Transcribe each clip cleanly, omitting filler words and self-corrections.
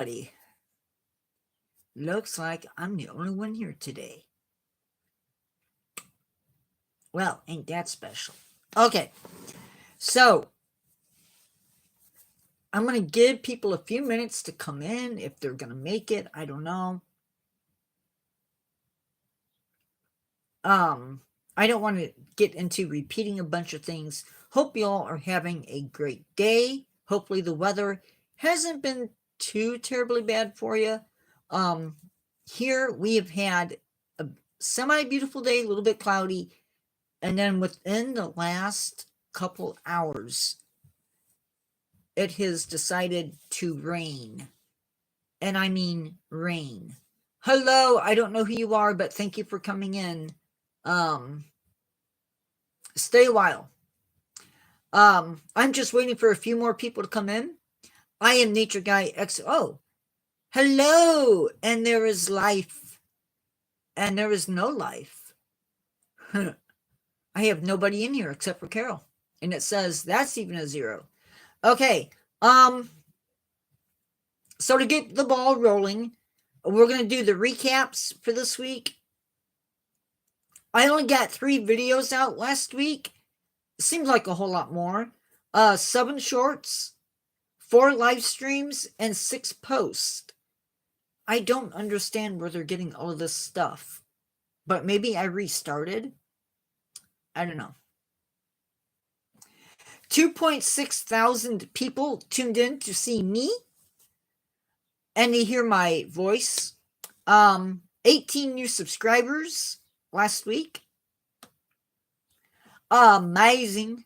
Buddy. Looks like I'm the only one here today. Well, ain't that special. Okay, so I'm going to give people a few minutes to come in if they're going to make it. I don't know. I don't want to get into repeating a bunch of things. Hope you all are having a great day. Hopefully the weather hasn't been too terribly bad for you. Here we have had a semi-beautiful day, a little bit cloudy, and then within the last couple hours, it has decided to rain. And I mean rain. Hello, I don't know who you are, but thank you for coming in. Stay a while. I'm just waiting for a few more people to come in. I am Nature Guy X. Oh, hello, and there is life, and there is no life. I have nobody in here except for Carol, and it says that's even a 0. Okay, so to get the ball rolling, we're going to do the recaps for this week. I only got 3 videos out last week. Seems like a whole lot more. 7 shorts, 4 live streams, and 6 posts. I don't understand where they're getting all of this stuff, but maybe I restarted. I don't know. 2.6 thousand people tuned in to see me and to hear my voice. 18 new subscribers last week. Amazing.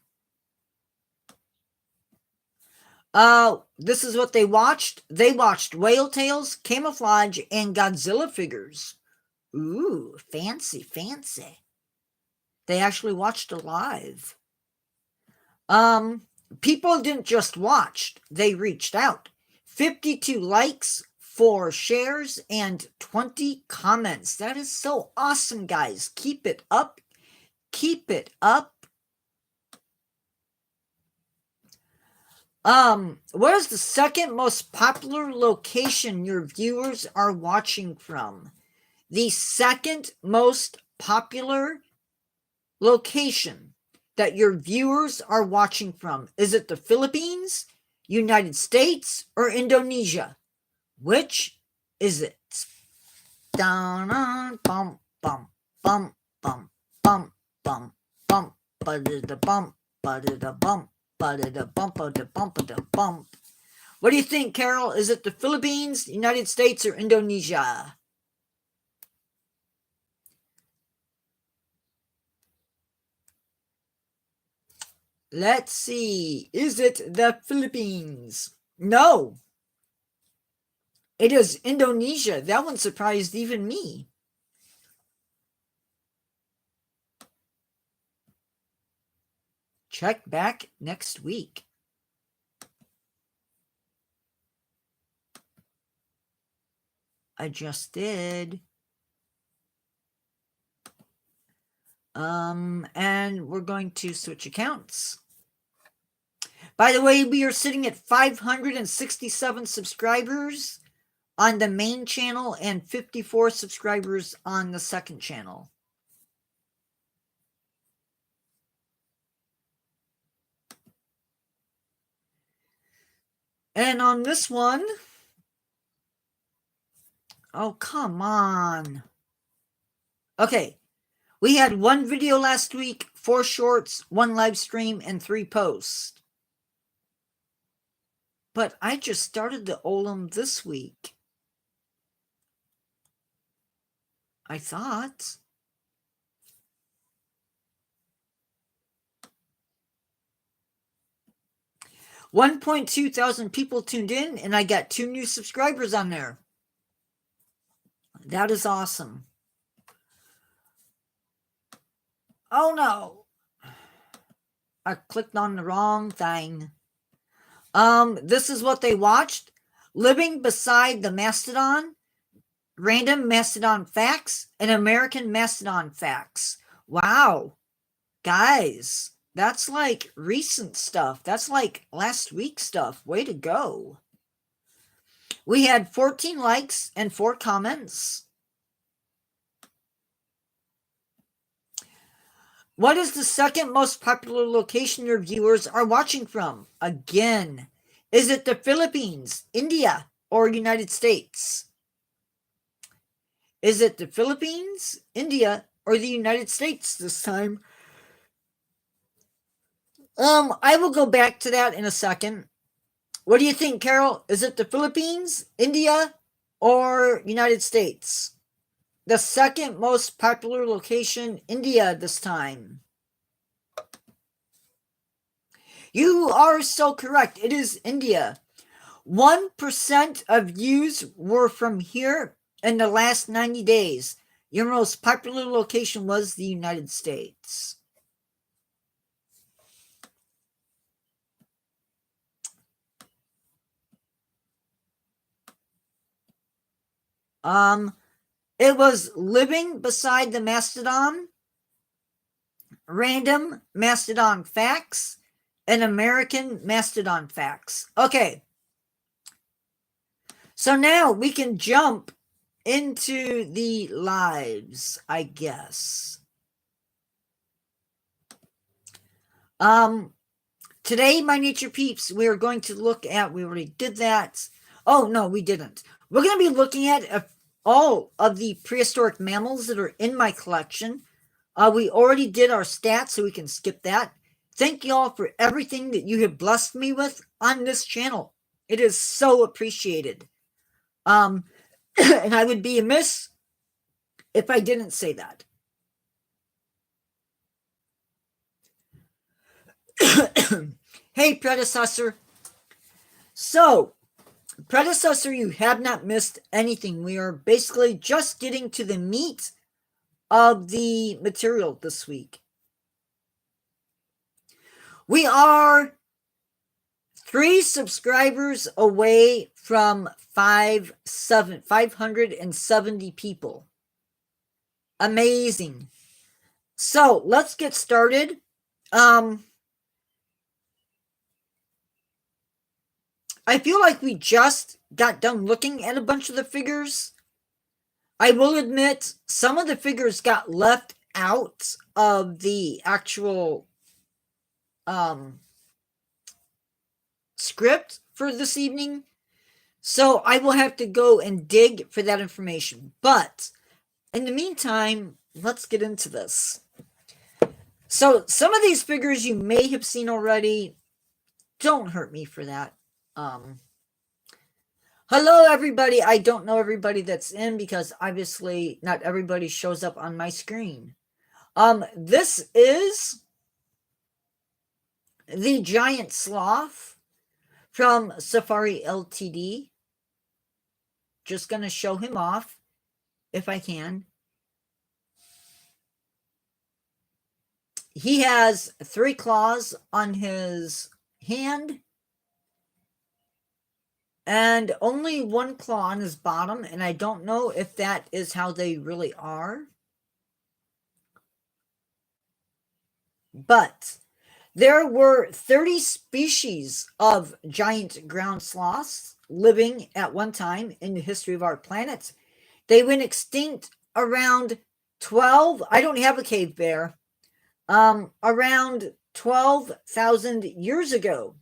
This is what they watched. They watched Whale Tails, Camouflage, and Godzilla figures. Ooh, fancy, fancy. They actually watched it live. People didn't just watch, they reached out. 52 likes, 4 shares, and 20 comments. That is so awesome, guys. Keep it up. Keep it up. What is the second most popular location your viewers are watching from? The second most popular location that your viewers are watching from. Is it the Philippines, United States, or Indonesia? Which is it? Down on bum bum bum bum bum bum bum ba-da-da bum ba-da-da bum ba-da-da bump ba-da bump ba-da bump. What do you think, Carol? Is it the Philippines, United States, or Indonesia? Let's see. Is it the Philippines? No. It is Indonesia. That one surprised even me. Check back next week. I just did. And we're going to switch accounts. By the way, we are sitting at 567 subscribers on the main channel and 54 subscribers on the second channel. And on this one, oh, come on. Okay, we had 1 video last week, 4 shorts, 1 live stream, and 3 posts. But I just started the Olam this week. I thought. $1.2 thousand people tuned in, and I got 2 new subscribers on there. That is awesome. Oh no. I clicked on the wrong thing. This is what they watched. Living Beside the Mastodon, Random Mastodon Facts, and American Mastodon Facts. Wow. Guys, that's like recent stuff. That's like last week's stuff. Way to go. We had 14 likes and 4 comments. What is the second most popular location your viewers are watching from? Again, is it the Philippines, India, or United States? Is it the Philippines, India, or the United States this time? I will go back to that in a second. What do you think, Carol? Is it the Philippines, India, or United States? The second most popular location, India this time. You are so correct. It is India. 1% of views were from here in the last 90 days. Your most popular location was the United States. It was living beside the mastodon, random mastodon facts, and American mastodon facts. Okay. So now we can jump into the lives, I guess. Today, my nature peeps, we are going to look at, we already did that. Oh, no, we didn't. We're going to be looking at all of the prehistoric mammals that are in my collection. We already did our stats, so we can skip that. Thank you all for everything that you have blessed me with on this channel. It is so appreciated. And I would be amiss if I didn't say that. Hey, predecessor. So, predecessor, you have not missed anything. We are basically just getting to the meat of the material this week. We are 3 subscribers away from 570 people. Amazing. So let's get started. I feel like we just got done looking at a bunch of the figures. I will admit some of the figures got left out of the actual script for this evening, so I will have to go and dig for that information. But in the meantime, let's get into this. So some of these figures you may have seen already. Don't hurt me for that. Hello everybody. I don't know everybody that's in because obviously not everybody shows up on my screen. This is the giant sloth from Safari Ltd. Just gonna show him off if I can. He has 3 claws on his hand and only 1 claw on his bottom, and I don't know if that is how they really are. But there were 30 species of giant ground sloths living at one time in the history of our planet. They went extinct around 12, I don't have a cave bear, around 12,000 years ago.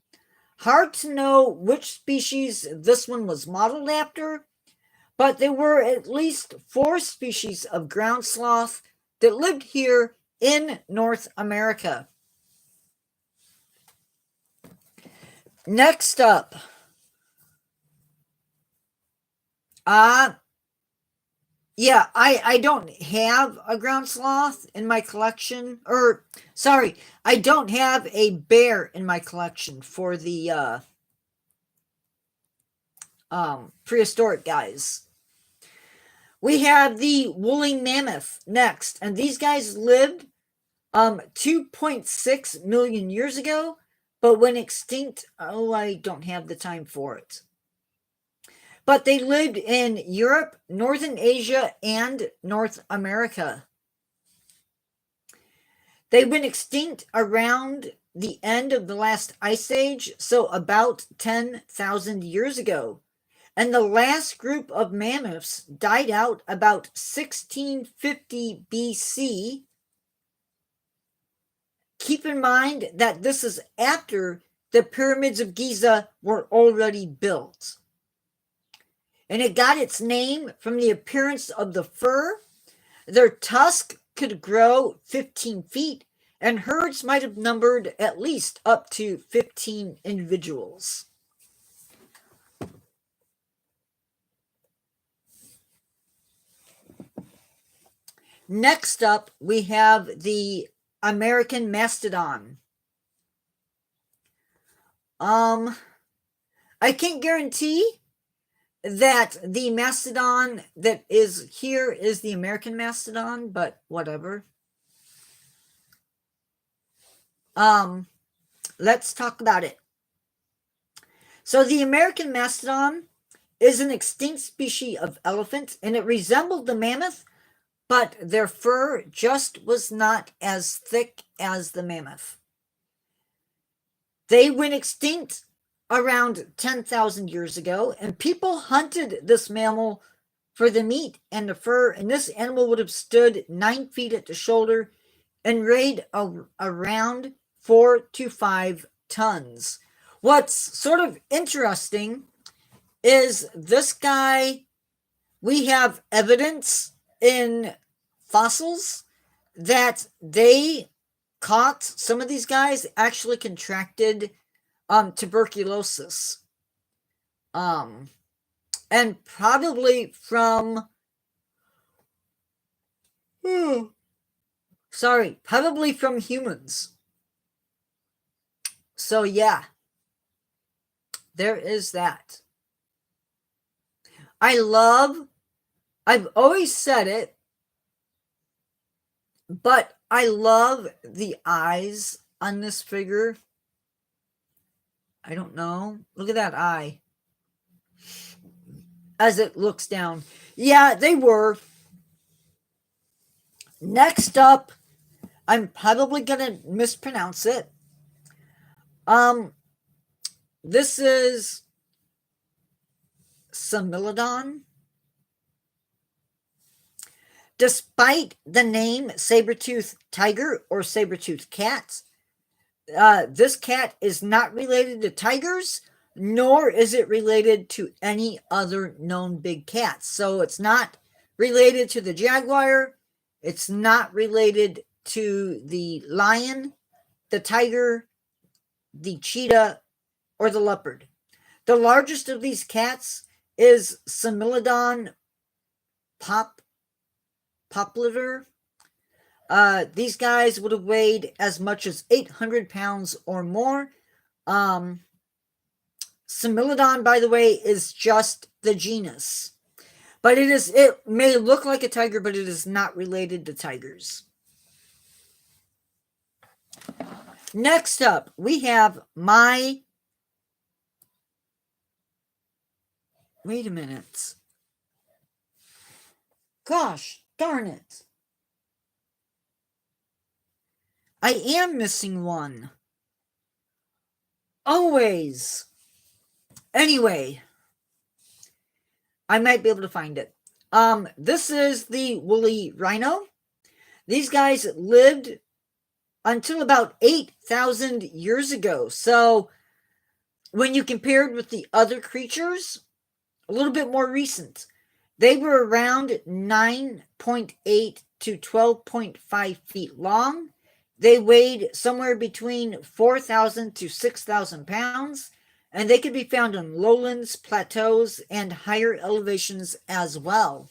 Hard to know which species this one was modeled after, but there were at least 4 species of ground sloth that lived here in North America. Next up, yeah, I don't have a ground sloth in my collection, or sorry, I don't have a bear in my collection for the prehistoric guys. We have the woolly mammoth next, and these guys lived 2.6 million years ago, but went extinct. Oh, I don't have the time for it. But they lived in Europe, Northern Asia, and North America. They went extinct around the end of the last ice age, so about 10,000 years ago. And the last group of mammoths died out about 1650 BC. Keep in mind that this is after the pyramids of Giza were already built. And it got its name from the appearance of the fur. Their tusk could grow 15 feet, and herds might have numbered at least up to 15 individuals. Next up, we have the American mastodon. I can't guarantee that the mastodon that is here is the American mastodon, but whatever. Let's talk about it. So the American mastodon is an extinct species of elephant, and it resembled the mammoth, but their fur just was not as thick as the mammoth. They went extinct around 10,000 years ago, and people hunted this mammal for the meat and the fur, and this animal would have stood 9 feet at the shoulder and weighed around 4 to 5 tons. What's sort of interesting is this guy, we have evidence in fossils that they caught, some of these guys actually contracted tuberculosis. And probably from, probably from humans. So yeah, there is that. I've always said it, but I love the eyes on this figure. I don't know. Look at that eye as it looks down. Yeah, they were. Next up, I'm probably going to mispronounce it. This is Similodon. Despite the name saber-toothed tiger or saber-toothed cat, this cat is not related to tigers, nor is it related to any other known big cats. So it's not related to the jaguar. It's not related to the lion, the tiger, the cheetah, or the leopard. The largest of these cats is Similodon popliter. These guys would have weighed as much as 800 pounds or more. Similodon, by the way, is just the genus. But it may look like a tiger, but it is not related to tigers. Next up, we have wait a minute. Gosh, darn it. I am missing one. Always. Anyway, I might be able to find it. This is the woolly rhino. These guys lived until about 8,000 years ago. So when you compared with the other creatures, a little bit more recent, they were around 9.8 to 12.5 feet long. They weighed somewhere between 4,000 to 6,000 pounds, and they could be found on lowlands, plateaus, and higher elevations as well.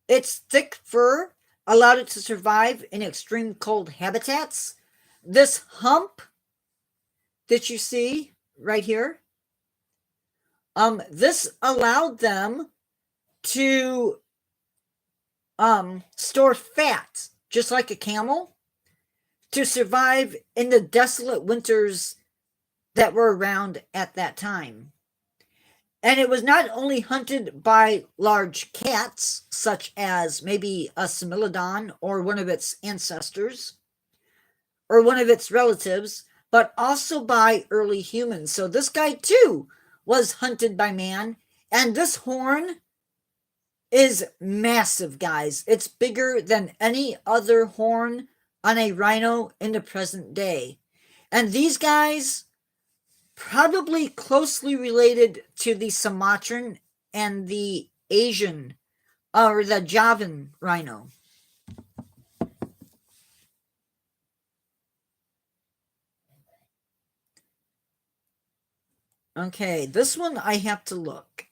Its thick fur allowed it to survive in extreme cold habitats. This hump that you see right here, this allowed them to store fat, just like a camel, to survive in the desolate winters that were around at that time. And it was not only hunted by large cats, such as maybe a Similodon or one of its ancestors, or one of its relatives, but also by early humans. So this guy too was hunted by man, and this horn is massive, guys. It's bigger than any other horn on a rhino in the present day. And these guys probably closely related to the Sumatran and the Asian or the Javan rhino. Okay, this one I have to look.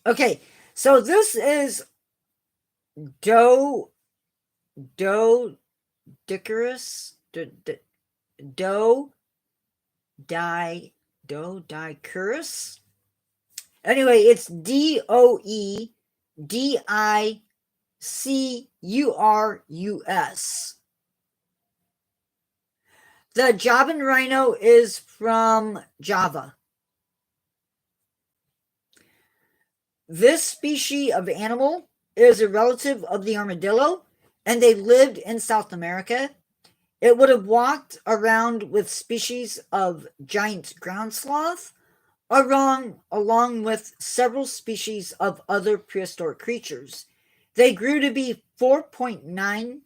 Okay, so this is Dodicarus. Dodicarus. Anyway, it's Doedicurus. The Javan rhino is from Java. This species of animal is a relative of the armadillo, and they lived in South America. It would have walked around with species of giant ground sloth, along with several species of other prehistoric creatures. They grew to be 4.9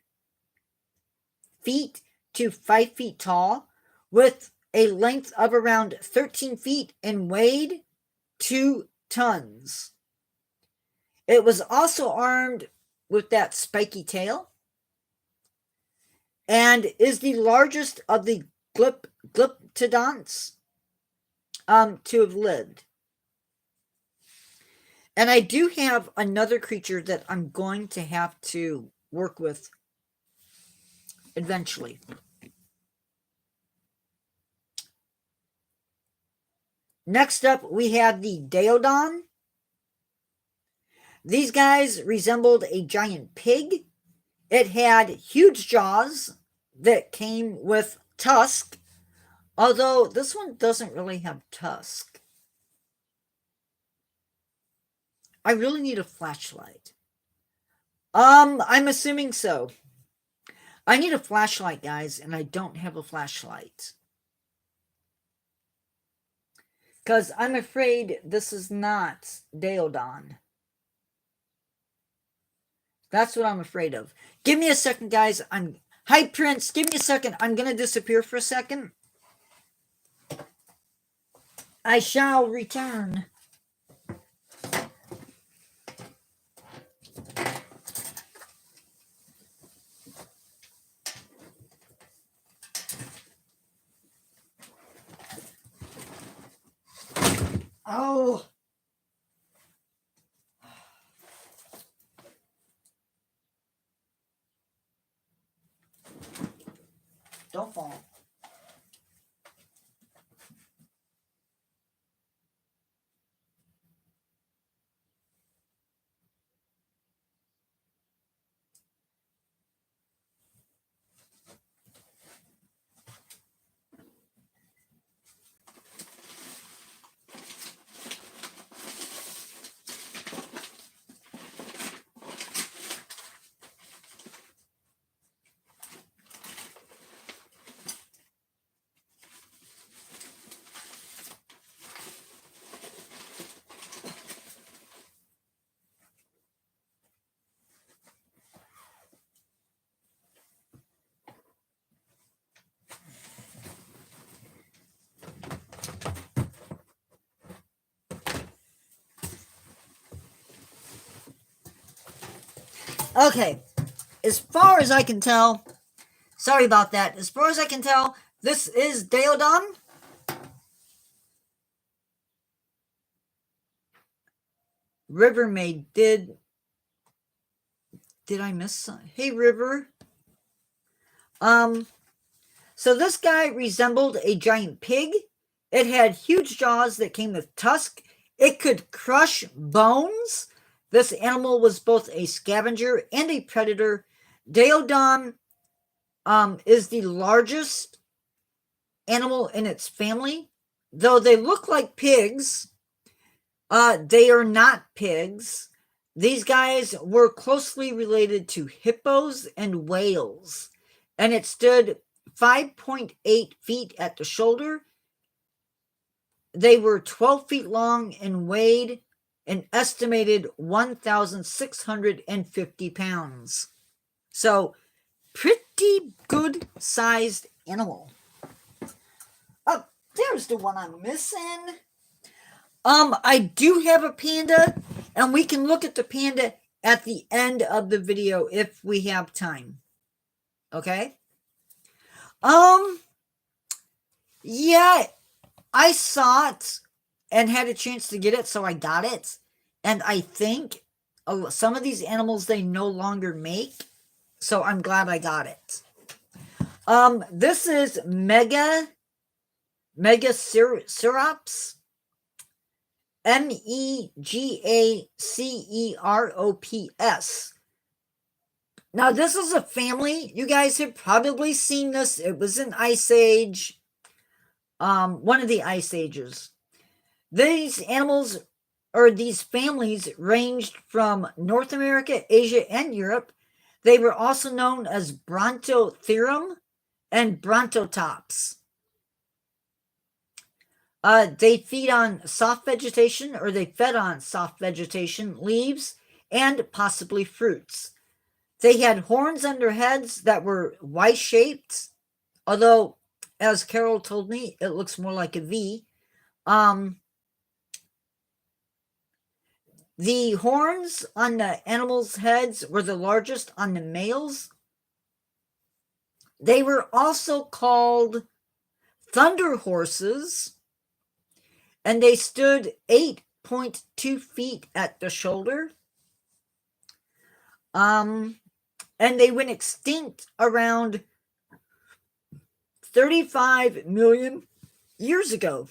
feet to 5 feet tall, with a length of around 13 feet and weighed 2 tons. It was also armed with that spiky tail and is the largest of the glyptodonts to have lived. And I do have another creature that I'm going to have to work with eventually. Next up, we have the Daeodon. These guys resembled a giant pig. It had huge jaws that came with tusk, although this one doesn't really have tusk. I really need a flashlight. I'm assuming so. I need a flashlight, guys, and I don't have a flashlight. Because I'm afraid this is not Daeodon. That's what I'm afraid of. Give me a second, guys. Hi, Prince. Give me a second. I'm going to disappear for a second. I shall return. Oh. Don't fall. Okay, as far as I can tell, sorry about that. As far as I can tell, this is Daeodon. Rivermaid, did I miss something? Hey, River. So this guy resembled a giant pig. It had huge jaws that came with tusk. It could crush bones. This animal was both a scavenger and a predator. Daeodon is the largest animal in its family. Though they look like pigs, they are not pigs. these guys were closely related to hippos and whales, and it stood 5.8 feet at the shoulder. They were 12 feet long and weighed an estimated 1,650 pounds. So, pretty good sized animal. Oh, there's the one I'm missing. I do have a panda, and we can look at the panda at the end of the video if we have time. Okay? Yeah, I saw it and had a chance to get it, so I got it. And I think some of these animals they no longer make, so I'm glad I got it. This is Megacerops. Megacerops. Now, this is a family. You guys have probably seen this. It was an Ice Age. One of the Ice Ages. These animals, or these families, ranged from North America, Asia, and Europe. They were also known as Brontotherum and Brontotops. They feed on soft vegetation, or they fed on soft vegetation, leaves, and possibly fruits. They had horns on their heads that were Y-shaped, although, as Carol told me, it looks more like a V. The horns on the animals' heads were the largest on the males. They were also called thunder horses, and they stood 8.2 feet at the shoulder. And they went extinct around 35 million years ago.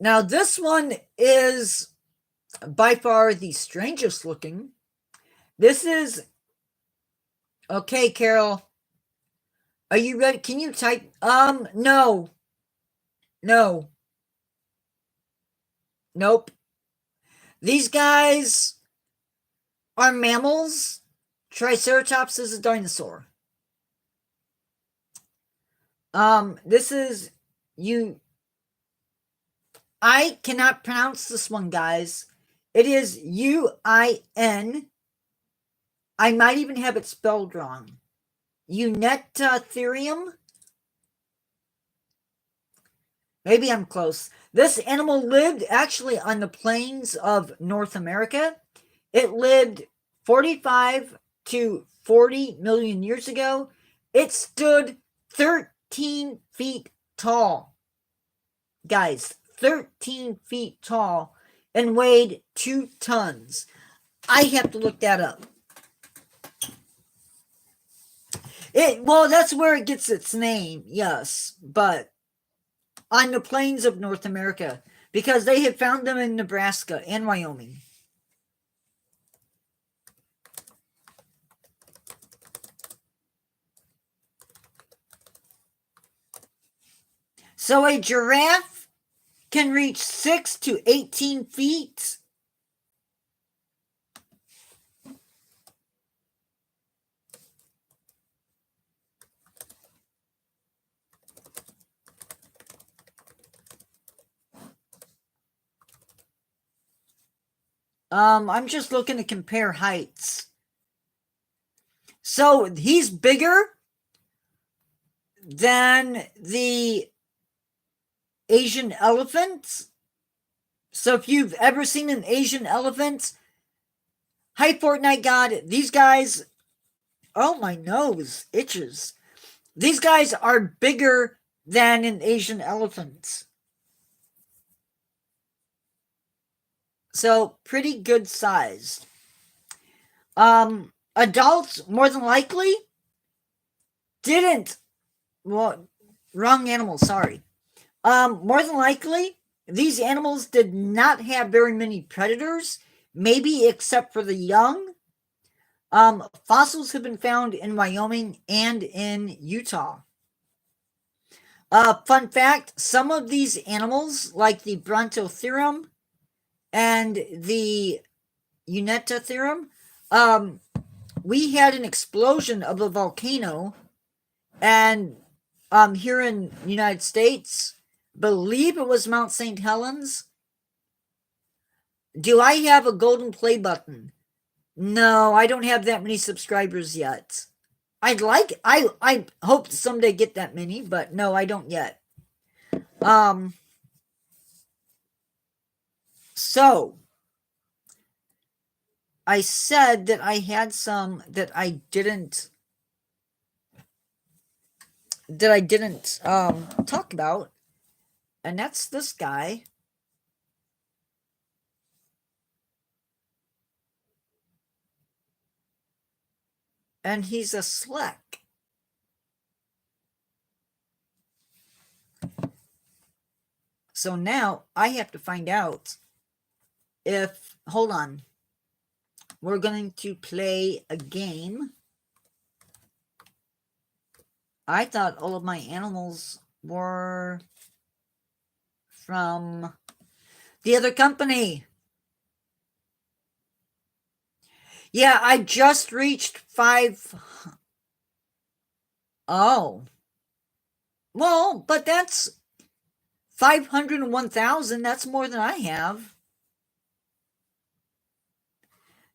Now, this one is by far the strangest looking. This is... Okay, Carol. Are you ready? Can you type? No. No. Nope. These guys are mammals. Triceratops is a dinosaur. This is I cannot pronounce this one, guys. It is UIN. I might even have it spelled wrong. Unetatherium. Maybe I'm close. This animal lived actually on the plains of North America. It lived 45 to 40 million years ago. It stood 13 feet tall. Guys, 13 feet tall and weighed 2 tons. I have to look that up. Well, that's where it gets its name, yes, but on the plains of North America, because they had found them in Nebraska and Wyoming. So a giraffe can reach 6 to 18 feet. I'm just looking to compare heights. So he's bigger than the Asian elephant. So if you've ever seen an Asian elephant, hi Fortnite God, these guys, oh my nose itches. These guys are bigger than an Asian elephant. So pretty good sized. Adults more than likely didn't. Well, wrong animal, sorry. More than likely, these animals did not have very many predators, maybe except for the young. Fossils have been found in Wyoming and in Utah. Fun fact, some of these animals, like the Brontotherium and the Unetotherium, we had an explosion of a volcano, and here in the United States, believe it was Mount St. Helens. Do I have a golden play button? No, I don't have that many subscribers yet. I hope to someday get that many, but no, I don't yet. So I said that I had some that I didn't talk about, and that's this guy. And he's a Slack. So now I have to find out if, hold on, we're going to play a game. I thought all of my animals were from the other company. Yeah, I just reached 5. Oh. Well, but that's 501,000. That's more than I have.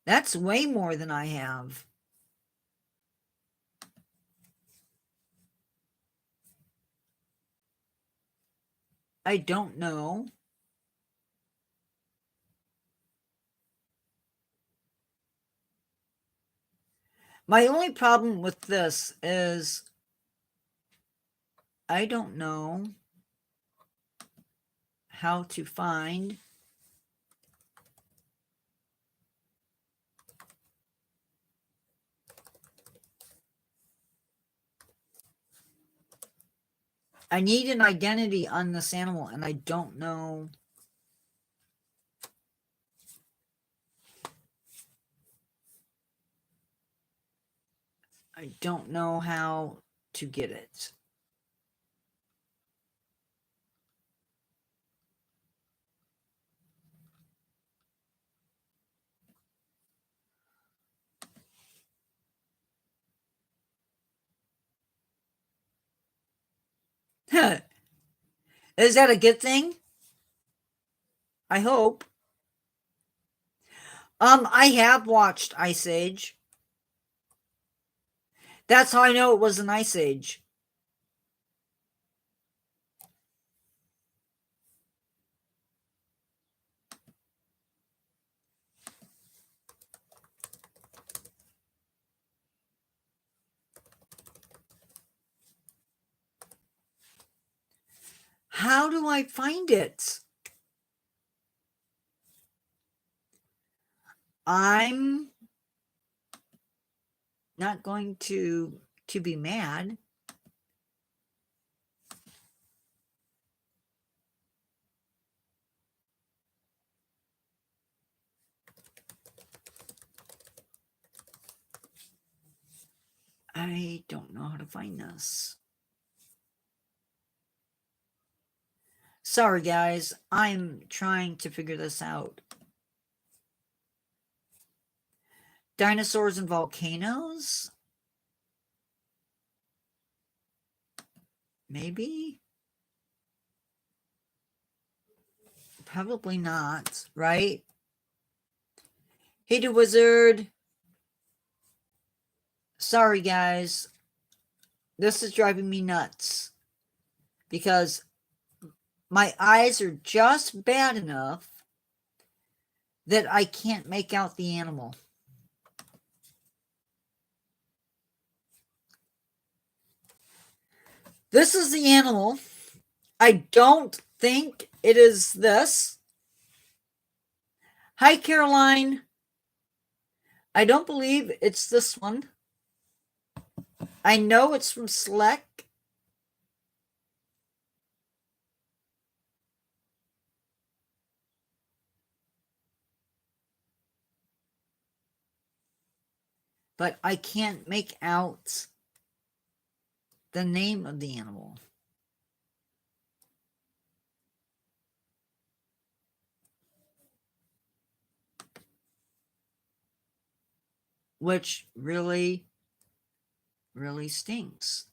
That's way more than I have. I don't know. My only problem with this is I don't know how to find I need an identity on this animal, and I don't know. I don't know how to get it. Is that a good thing? I hope. I have watched Ice Age. That's how I know it was an Ice Age. How do I find it? I'm not going to be mad. I don't know how to find this. Sorry, guys. I'm trying to figure this out. Dinosaurs and volcanoes? Maybe? Probably not, right? Hey, the wizard. Sorry, guys. This is driving me nuts. Because my eyes are just bad enough that I can't make out the animal. This is the animal. I don't think it is this. Hi, Caroline. I don't believe it's this one. I know it's from Slack. But I can't make out the name of the animal. which really, really stings.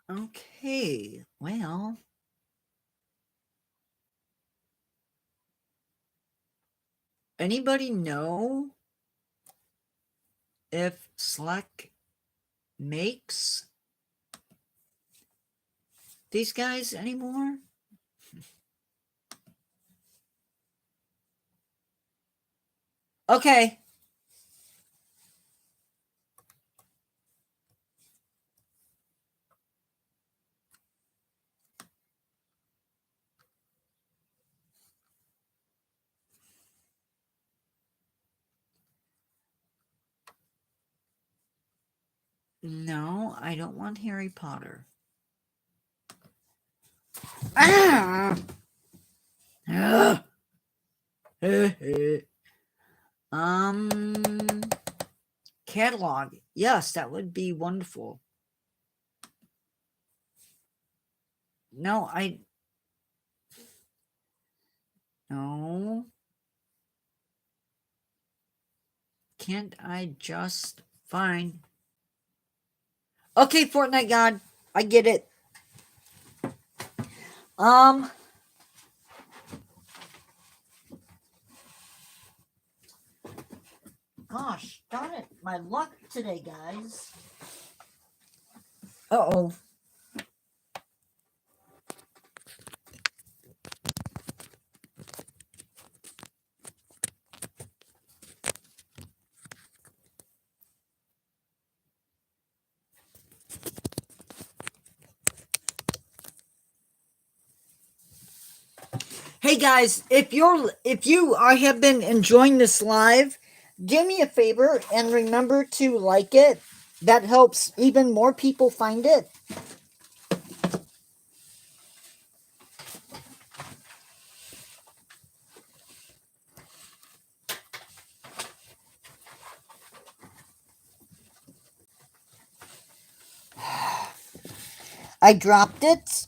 Okay, well, anybody know if Slack makes these guys anymore? Okay. No, I don't want Harry Potter. Ah! um, catalog. Yes, that would be wonderful. No, no. Can't I just find? Okay, Fortnite God, I get it. Gosh, darn it, my luck today, guys. Uh-oh. Hey guys, if you have been enjoying this live, do me a favor and remember to like it. That helps even more people find it. I dropped it.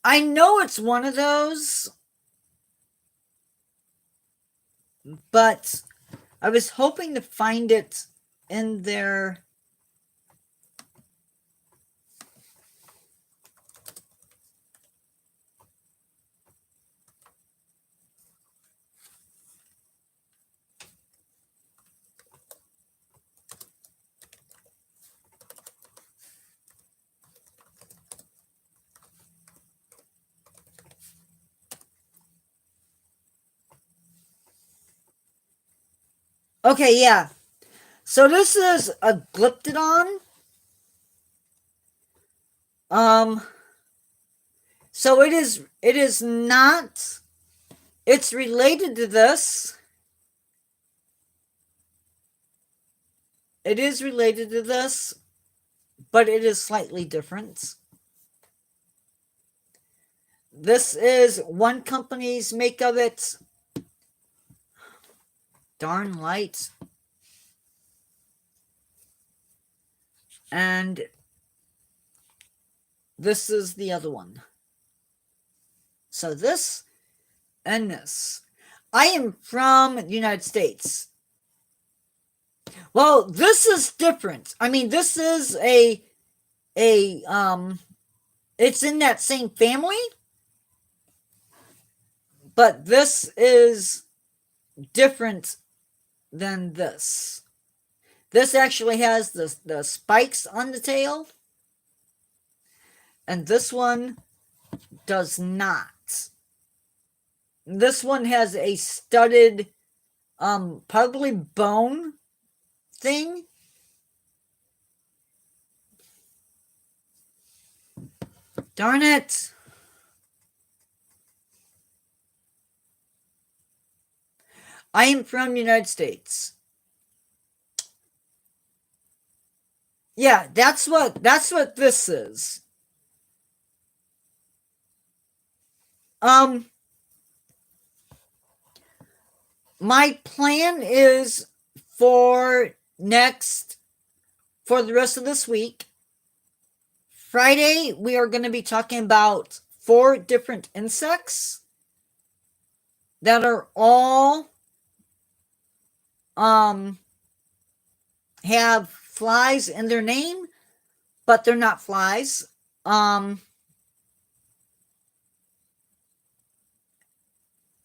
I know it's one of those, but I was hoping to find it in there. Okay, yeah. So this is a Glyptodon. So it is not, it's related to this. It is related to this, but it is slightly different. This is one company's make of it. Darn light. And this is the other one. So this and this. I am from the United States. Well, this is different. I mean, this is a it's in that same family, but this is different than this. This actually has the spikes on the tail, and this one does not. This one has a studded, probably bone thing. Darn it. I am from the United States. Yeah, that's what this is. My plan is for for the rest of this week. Friday, we are going to be talking about 4 different insects that are all have flies in their name, but they're not flies. And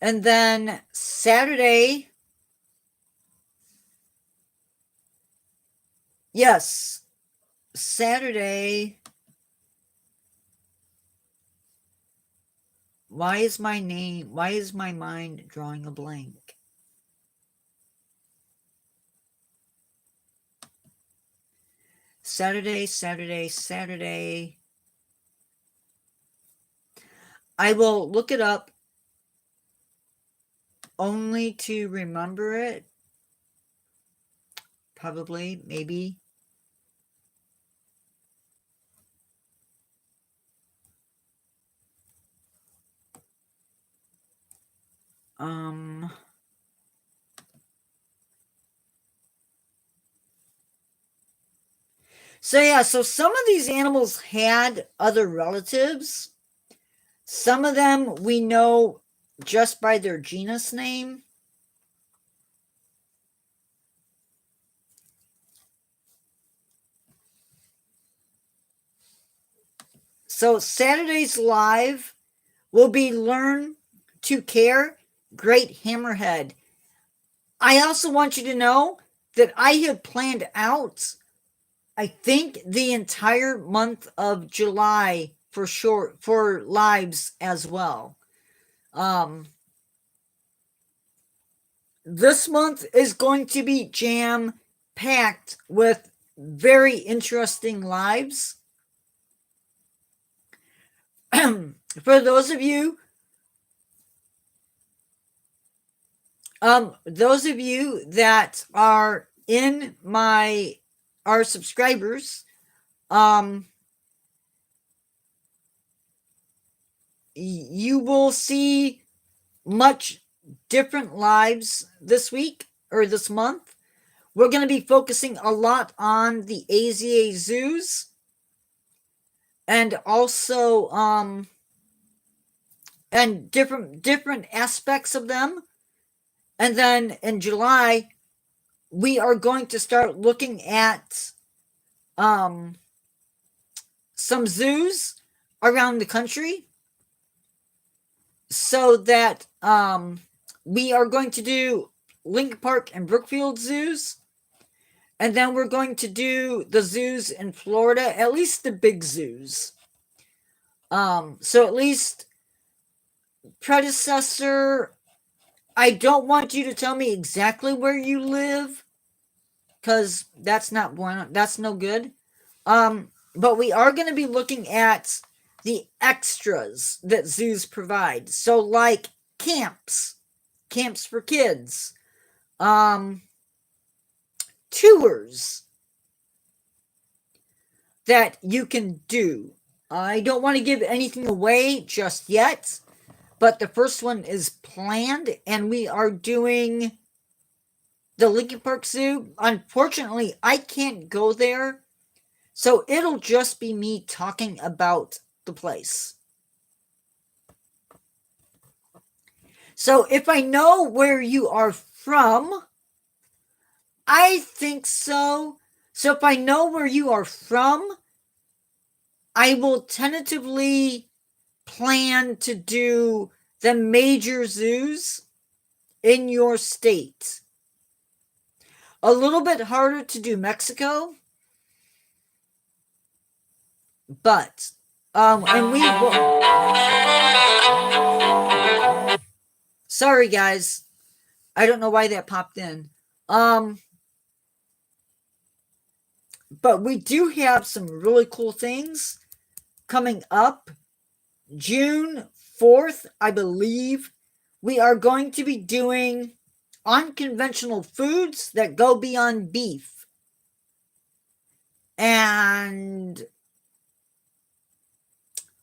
then Saturday, yes, Saturday. Why is my mind drawing a blank? Saturday. I will look it up only to remember it. Probably, maybe. So yeah, so some of these animals had other relatives. Some of them we know just by their genus name. So Saturday's live will be Learn to Care Great Hammerhead. I also want you to know that I have planned out, I think, the entire month of July for lives as well. This month is going to be jam packed with very interesting lives. For those of you that are in our subscribers, you will see much different lives this week or this month. We're going to be focusing a lot on the AZA zoos and also and different aspects of them. And then in July, we are going to start looking at some zoos around the country, so that we are going to do Link Park and Brookfield zoos, and then we're going to do the zoos in Florida, at least the big zoos. So at least predecessor, I don't want you to tell me exactly where you live, because that's no good. But we are going to be looking at the extras that zoos provide. So like camps for kids, tours that you can do. I don't want to give anything away just yet, but the first one is planned, and we are doing the Lincoln Park Zoo. Unfortunately, I can't go there, so it'll just be me talking about the place. So if I know where you are from, I think so. So if I know where you are from, I will tentatively plan to do the major zoos in your state. A little bit harder to do Mexico, but and we will. Sorry guys, I don't know why that popped in. But we do have some really cool things coming up. June 4th, I believe, we are going to be doing unconventional foods that go beyond beef. And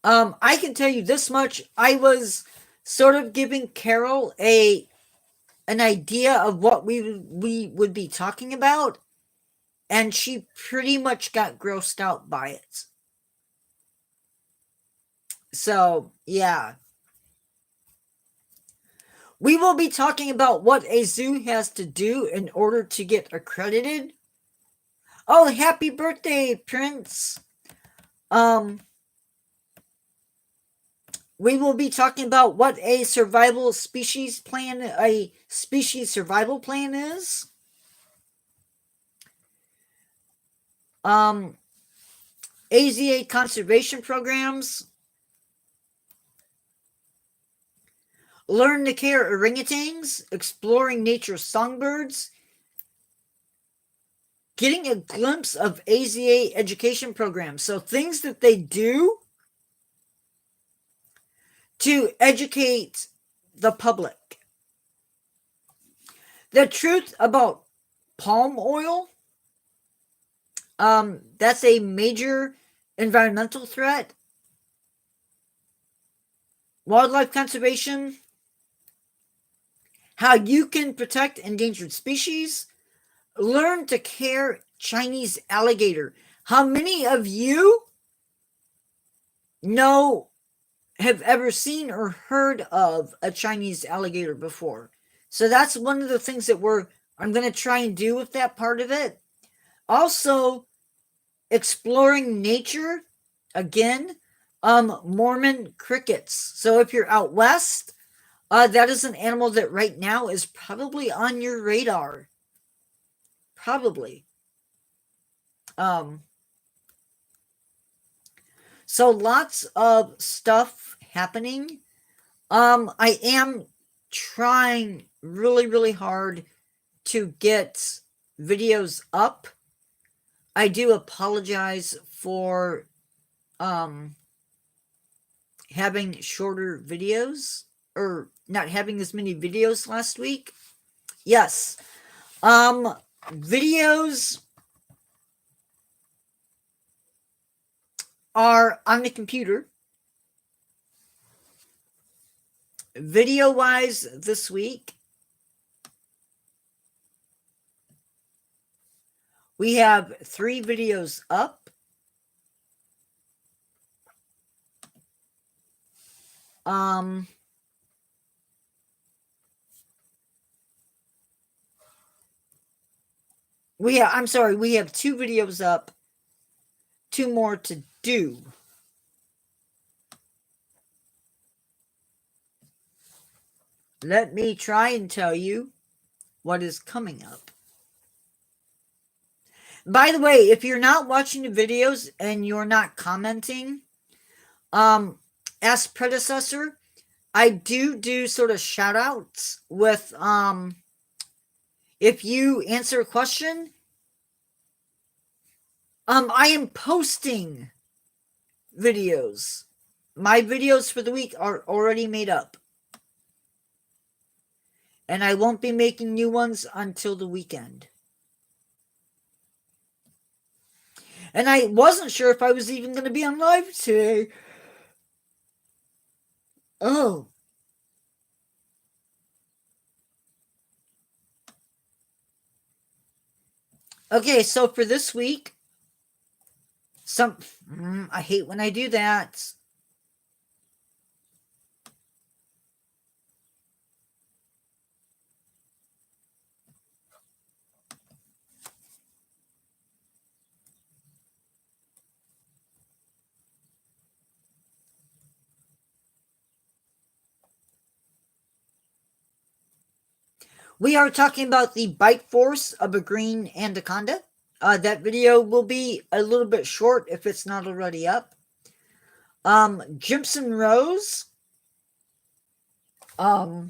I can tell you this much. I was sort of giving Carol an idea of what we would be talking about, and she pretty much got grossed out by it. So, yeah. We will be talking about what a zoo has to do in order to get accredited. Oh, happy birthday, Prince. We will be talking about what a species survival plan is. AZA conservation programs. Learn to care orangutans, exploring nature's songbirds, getting a glimpse of AZA education programs. So things that they do to educate the public. The truth about palm oil, that's a major environmental threat. Wildlife conservation, how you can protect endangered species. Learn to care Chinese alligator. How many of you have ever seen or heard of a Chinese alligator before? So that's one of the things that I'm going to try and do with that part of it. Also, exploring nature, again, Mormon crickets. So if you're out west, that is an animal that right now is probably on your radar. Probably. So lots of stuff happening. I am trying really, really hard to get videos up. I do apologize for having shorter videos, or not having as many videos last week. Yes. Videos are on the computer. Video wise this week, we have 3 videos up. We have 2 videos up, 2 more to do. Let me try and tell you what is coming up. By the way, if you're not watching the videos and you're not commenting, as predecessor, I do sort of shout outs with, if you answer a question, I am posting videos. My videos for the week are already made up. And I won't be making new ones until the weekend. And I wasn't sure if I was even going to be on live today. Oh. Okay, so for this week, I hate when I do that. We are talking about the bite force of a green anaconda. That video will be a little bit short if it's not already up. Gypsum Rose. That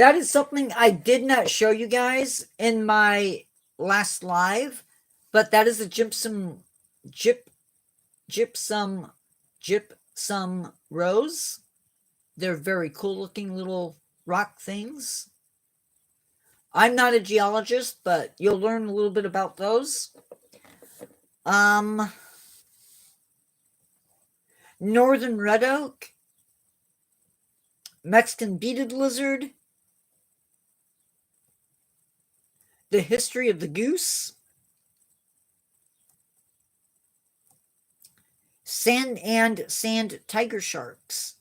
is something I did not show you guys in my last live, but that is a gypsum rose. They're very cool looking little rock things. I'm not a geologist, but you'll learn a little bit about those. Northern red oak, Mexican beaded lizard, the history of the goose, sand tiger sharks,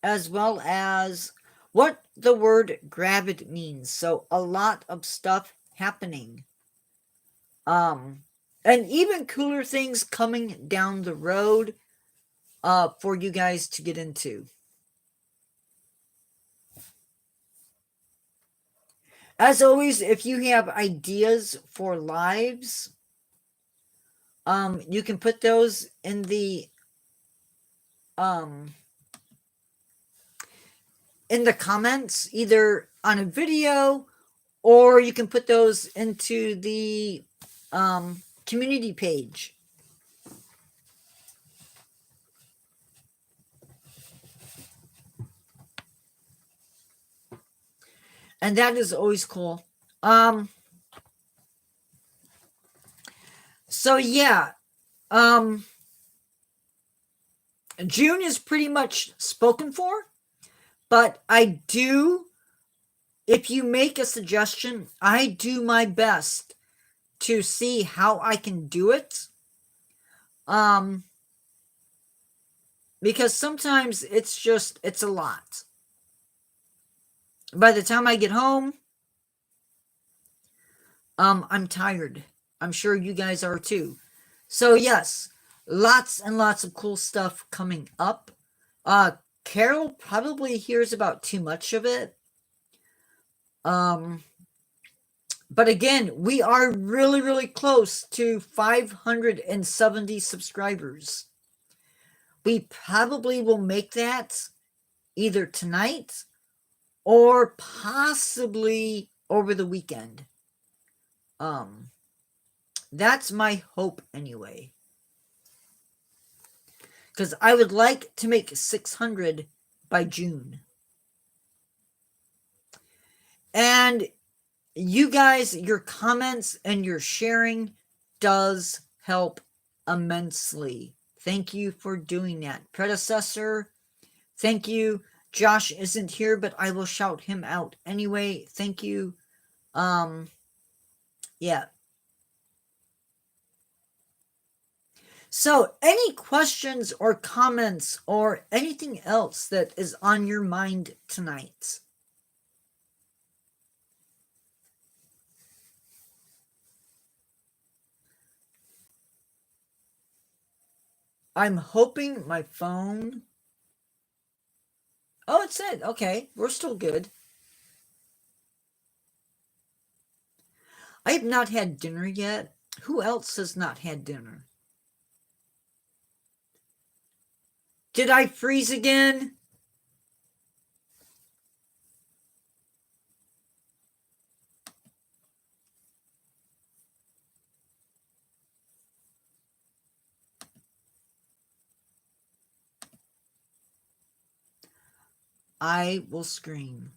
as well as what the word gravid means. So a lot of stuff happening. And even cooler things coming down the road for you guys to get into. As always, if you have ideas for lives, you can put those in the comments, either on a video, or you can put those into the community page. And that is always cool. So yeah, June is pretty much spoken for, but I do, if you make a suggestion, I do my best to see how I can do it. Because sometimes it's a lot. By the time I get home, I'm tired. I'm sure you guys are too. So yes, lots and lots of cool stuff coming up. Carol probably hears about too much of it. But again, we are really, really close to 570 subscribers. We probably will make that either tonight or possibly over the weekend. That's my hope anyway. Because I would like to make 600 by June. And you guys, your comments and your sharing does help immensely. Thank you for doing that. Predecessor, thank you. Josh isn't here, but I will shout him out anyway. Thank you. Yeah. So, any questions or comments or anything else that is on your mind tonight? I'm hoping my phone... Oh, it's it. Okay, we're still good. I have not had dinner yet. Who else has not had dinner? Did I freeze again? I will scream.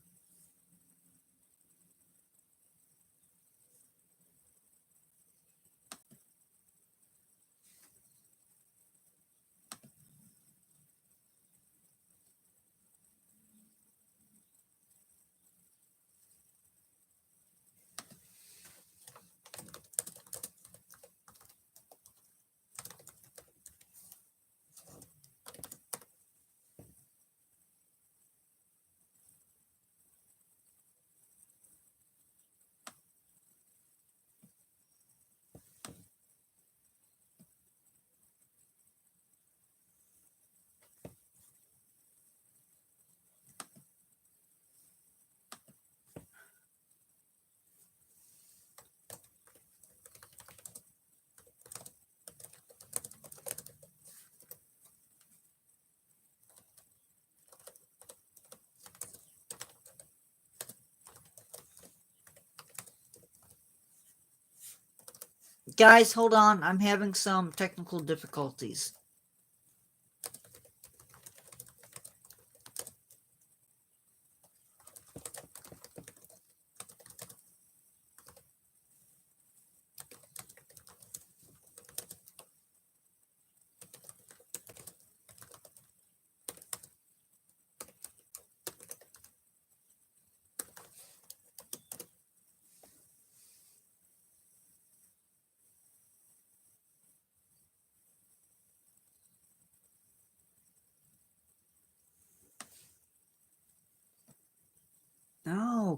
Guys, hold on. I'm having some technical difficulties.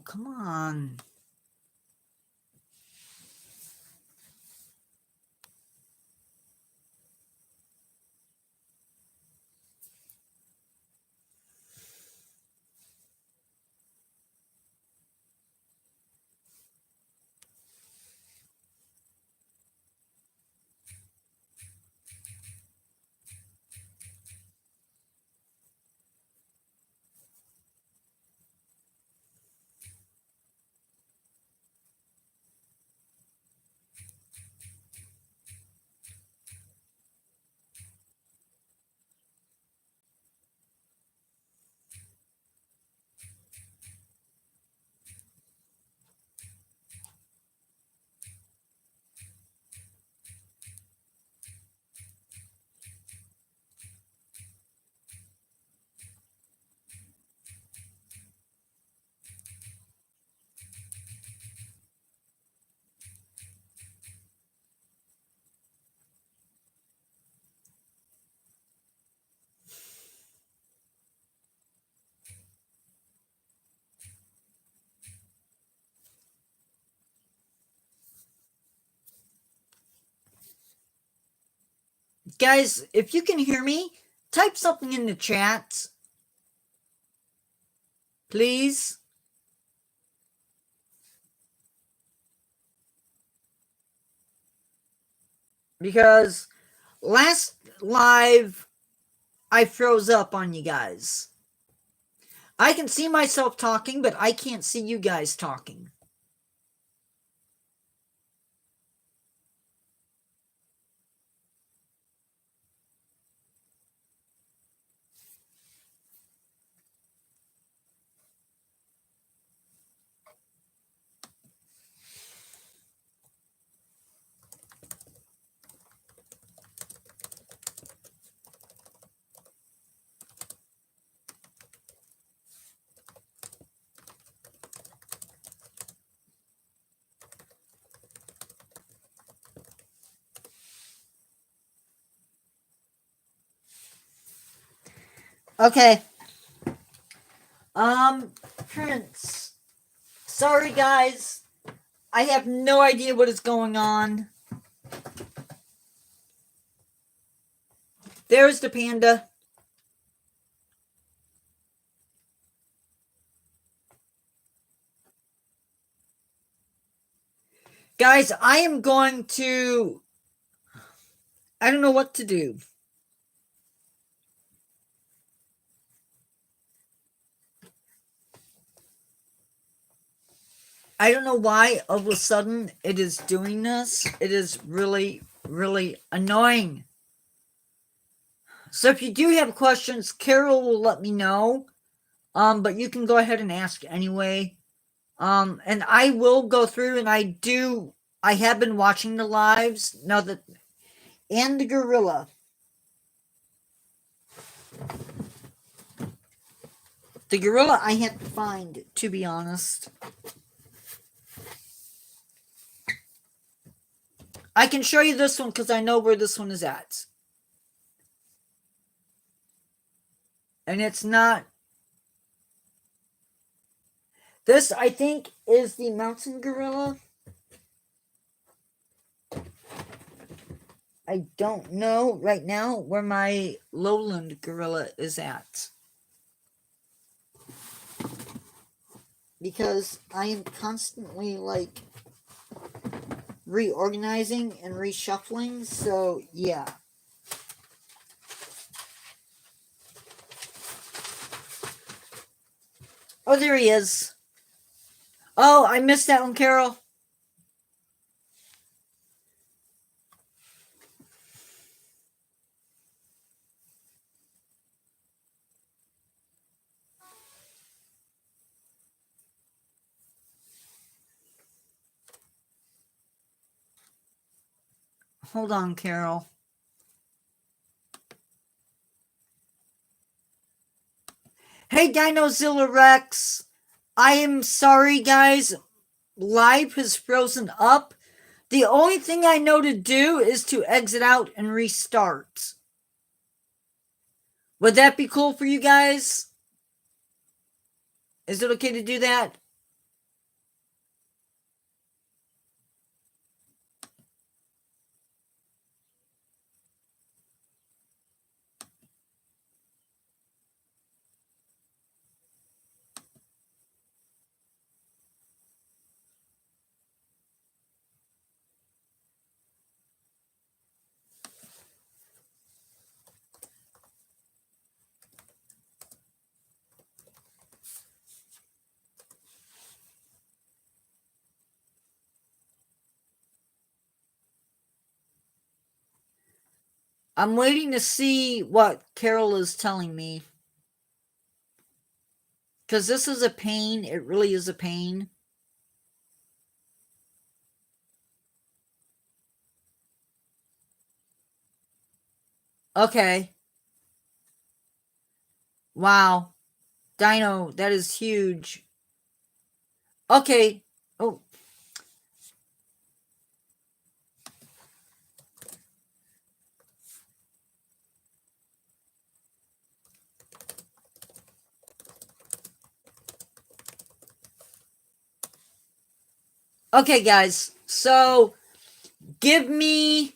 come on. Guys, if you can hear me, type something in the chat. Please. Because last live, I froze up on you guys. I can see myself talking, but I can't see you guys talking. Okay. Prince. Sorry, guys. I have no idea what is going on. There's the panda. Guys, I am going to... I don't know what to do. I don't know why all of a sudden it is doing this. It is really, really annoying. So if you do have questions, Carol will let me know. But you can go ahead and ask anyway. And I will go through, and I have been watching the lives now that, and the gorilla. The gorilla I had to find, to be honest. I can show you this one because I know where this one is at. And it's not... This, I think, is the mountain gorilla. I don't know right now where my lowland gorilla is at. Because I am constantly, like, reorganizing and reshuffling, so yeah. Oh, there he is. Oh, I missed that one, Carol. Hold on, Carol. Hey, Dinozilla Rex. I am sorry, guys. Live has frozen up. The only thing I know to do is to exit out and restart. Would that be cool for you guys? Is it okay to do that? I'm waiting to see what Carol is telling me. Because this is a pain. It really is a pain. Okay. Wow. Dino, that is huge. Okay. Oh. Okay, guys. So, give me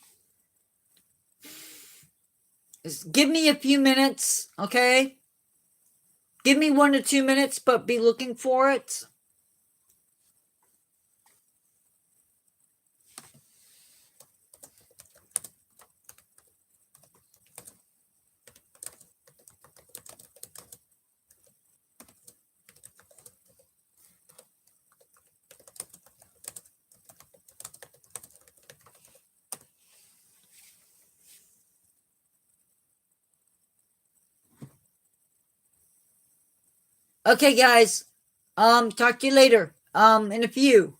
a few minutes, okay? Give me 1 to 2 minutes, but be looking for it. Okay, guys. Talk to you later. In a few.